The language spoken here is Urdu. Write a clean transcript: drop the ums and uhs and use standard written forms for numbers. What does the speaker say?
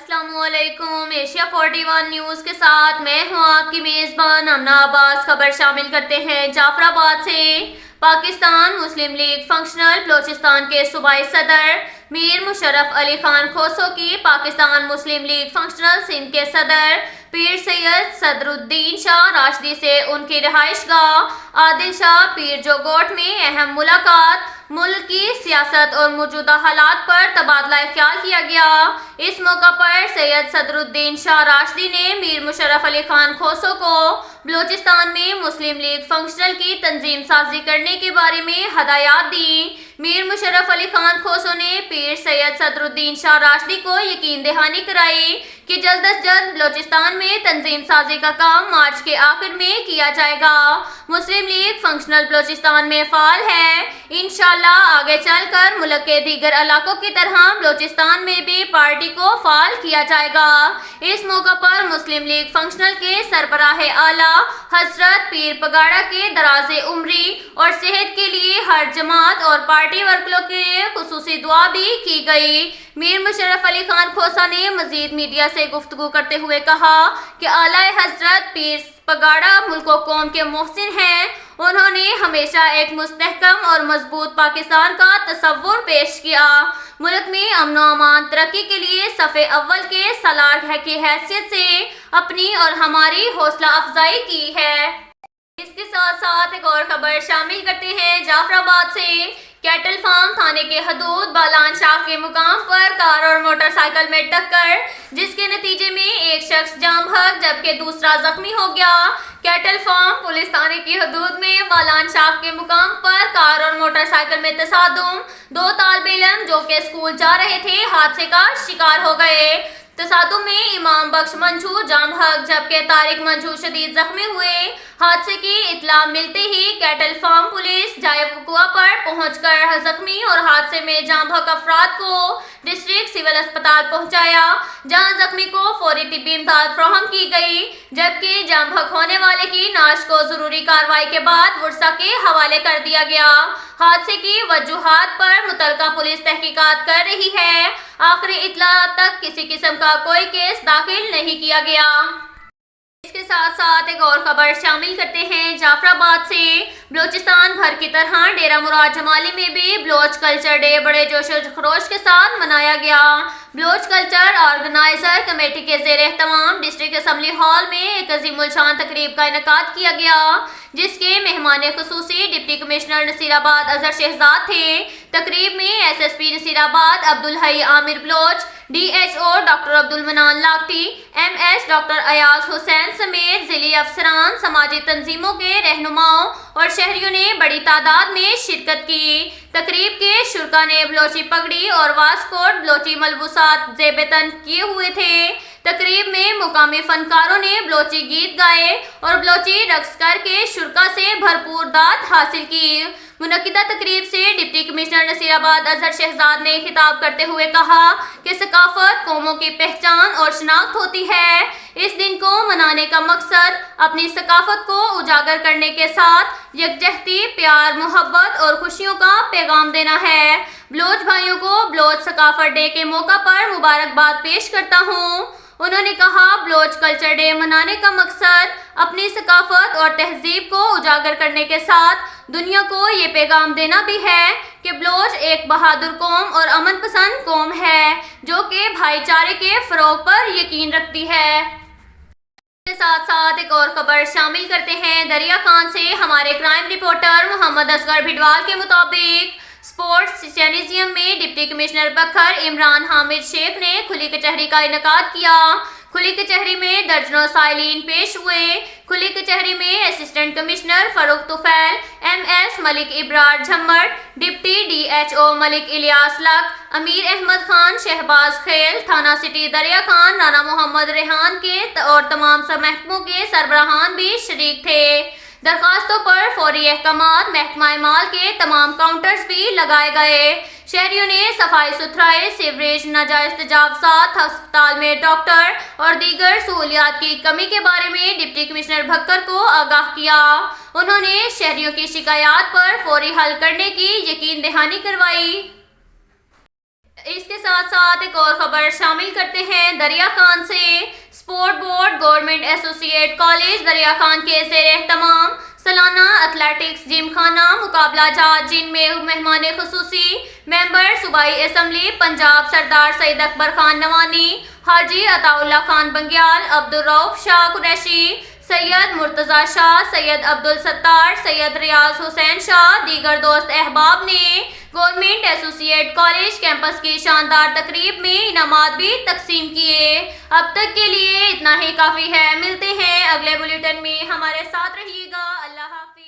السلام علیکم۔ ایشیا 41 نیوز کے ساتھ میں ہوں آپ کی میزبان امنا عباس۔ خبر شامل کرتے ہیں جعفر آباد سے۔ پاکستان مسلم لیگ فنکشنل بلوچستان کے صوبائی صدر میر مشرف علی خان کھوسو کی پاکستان مسلم لیگ فنکشنل سندھ کے صدر پیر سید صدر الدین شاہ راشدی سے ان کی رہائش گاہ عادل شاہ پیر جوگوٹ میں اہم ملاقات، ملک کی سیاست اور موجودہ حالات پر تبادلہ خیال کیا گیا۔ اس موقع پر سید صدر الدین شاہ راشدی نے میر مشرف علی خان کھوسو کو بلوچستان میں مسلم لیگ فنکشنل کی تنظیم سازی کرنے کے بارے میں ہدایات دیں۔ میر مشرف علی خان کھوسو نے پیر سید صدر الدین شاہ راشدی کو یقین دہانی کرائی کہ جلد از جلد بلوچستان میں تنظیم سازی کا کام مارچ کے آخر میں کیا جائے گا۔ مسلم لیگ فنکشنل بلوچستان میں فعال ہے۔ انشاءاللہ آگے چل کر ملک کے دیگر علاقوں کی طرح بلوچستان میں بھی پارٹی کو فعال کیا جائے گا۔ اس موقع پر مسلم لیگ فنکشنل کے سربراہ اعلیٰ حضرت پیر پگاڑا کے دراز عمری اور صحت کے لیے ہر جماعت اور پارٹی ورکروں کے لیے خصوصی دعا بھی کی گئی۔ میر مشرف علی خان کھوسا نے مزید میڈیا سے گفتگو کرتے ہوئے کہا کہ اعلیٰ حضرت پیر پگاڑا ملک و قوم کے محسن ہیں۔ انہوں نے ہمیشہ ایک مستحکم اور مضبوط پاکستان کا تصور پیش کیا۔ ملک میں امن و امان ترقی کے لیے صف اول کے سالار کی حیثیت سے اپنی اور ہماری حوصلہ افزائی کی ہے۔ اس کے ساتھ ساتھ ایک اور خبر شامل کرتے ہیں جعفر آباد سے۔ کیٹل فارم تھانے کے حدود بالان شاخ کے مقام پر کار اور موٹر سائیکل میں ٹکر، جس کے نتیجے میں ایک شخص جاں بحق جبکہ دوسرا زخمی ہو گیا۔ کیٹل فارم پولیس تھانے کی حدود میں بالان شاخ کے مقام پر کار اور موٹر سائیکل میں تصادم، دو طالب علم جو کہ اسکول جا رہے تھے حادثے کا شکار ہو گئے۔ تصادم میں امام بخش منجو جاں بحق جبکہ طارق منجو شدید زخمی ہوئے۔ حادثے کی اطلاع ملتے ہی کیٹل فارم پولیس جائے وقوع پر پہنچ کر زخمی اور حادثے میں جاں بحق افراد کو ڈسٹرکٹ سول اسپتال پہنچایا، جہاں زخمی کو فوری طبی امداد فراہم کی گئی، جبکہ جاں بحق ہونے والے کی نعش کو ضروری کارروائی کے بعد ورثاء کے حوالے کر دیا گیا۔ حادثے کی وجوہات پر متعلقہ پولیس تحقیقات کر رہی ہے۔ آخری اطلاع تک کسی قسم کا کوئی کیس داخل نہیں کیا گیا۔ اس کے ساتھ ساتھ ایک اور خبر شامل کرتے ہیں جعفر آباد سے۔ بلوچستان بھر کی طرح ڈیرہ مراد جمالی میں بھی بلوچ کلچر ڈے بڑے جوش و خروش کے ساتھ منایا گیا۔ بلوچ کلچر آرگنائزر کمیٹی کے زیر اہتمام ڈسٹرکٹ اسمبلی ہال میں ایک عظیم الشان تقریب کا انعقاد کیا گیا، جس کے مہمان خصوصی ڈپٹی کمشنر نصیر آباد اظہر شہزاد تھے۔ تقریب میں S S P Nasirabad Abdul Hai Amir Baloch, D H O doctor Abdul Mannan Lakti, M S doctor Ayaz Hussain سمیت ضلعی افسران، سماجی تنظیموں کے رہنماؤں اور شہریوں نے بڑی تعداد میں شرکت کی۔ تقریب کے شرکا نے بلوچی پگڑی اور واسکوٹ بلوچی ملبوسات زیب تن کیے ہوئے تھے۔ تقریب میں مقامی فنکاروں نے بلوچی گیت گائے اور بلوچی رقص کر کے شرکا سے بھرپور داد حاصل کی۔ منعقدہ تقریب سے ڈپٹی کمشنر نصیر آباد اظہر شہزاد نے خطاب کرتے ہوئے کہا کہ ثقافت قوموں کی پہچان اور شناخت ہوتی ہے۔ اس دن کو منانے کا مقصد اپنی ثقافت کو اجاگر کرنے کے ساتھ یکجہتی، پیار، محبت اور خوشیوں کا پیغام دینا ہے۔ بلوچ بھائیوں کو بلوچ ثقافت ڈے کے موقع پر مبارکباد پیش کرتا ہوں۔ انہوں نے کہا بلوچ کلچر ڈے منانے کا مقصد اپنی ثقافت اور تہذیب کو اجاگر کرنے کے ساتھ دنیا کو یہ پیغام دینا بھی ہے کہ بلوچ ایک بہادر قوم اور امن پسند قوم ہے جو کہ بھائی چارے کے فروغ پر یقین رکھتی ہے۔ اس کے ساتھ ساتھ ایک اور خبر شامل کرتے ہیں دریا خان سے۔ ہمارے کرائم رپورٹر محمد اصغر بھٹوال کے مطابق اسپورٹس سینیزیم میں ڈپٹی کمشنر بکھر عمران حامد شیخ نے کھلی کچہری کا انعقاد کیا۔ کھلی کچہری میں درجنوں سائلین پیش ہوئے۔ کھلی کچہری میں اسسٹنٹ کمشنر فاروق طفیل، ایم ایس ملک ابرار جھمٹ، ڈپٹی ڈی ایچ او ملک الیاس لک، امیر احمد خان شہباز خیل، تھانہ سٹی دریا خان رانا محمد ریحان کے اور تمام محکموں کے سربراہان بھی شریک تھے۔ درخواستوں پر فوری احکامات، محکمہ مال کے تمام کاؤنٹرز بھی لگائے گئے۔ شہریوں نے صفائی ستھرائی، سیوریج، ناجائز تجاوزات، ہسپتال میں ڈاکٹر اور دیگر سہولیات کی کمی کے بارے میں ڈپٹی کمشنر بھکر کو آگاہ کیا۔ انہوں نے شہریوں کی شکایات پر فوری حل کرنے کی یقین دہانی کروائی۔ اس کے ساتھ ساتھ ساتھ ایک اور خبر شامل کرتے ہیں دریا خان سے۔ اسپورٹ بورڈ گورنمنٹ ایسوسی ایٹ کالج دریا خان کے زیر اہتمام سالانہ ایتھلیٹکس جم خانہ مقابلہ جات جن میں مہمان خصوصی ممبر صوبائی اسمبلی پنجاب سردار سید اکبر خان نوانی، حاجی عطا اللہ خان بنگیال، عبدالرؤف شاہ قریشی، سید مرتضی شاہ، سید عبدالستار، سید ریاض حسین شاہ، دیگر دوست احباب نے گورنمنٹ ایسوسی ایٹ کالج کیمپس کی شاندار تقریب میں انعامات بھی تقسیم کیے۔ اب تک کے لیے اتنا ہی کافی ہے، ملتے ہیں اگلے بلیٹن میں، ہمارے ساتھ رہیے گا۔ اللہ حافظ۔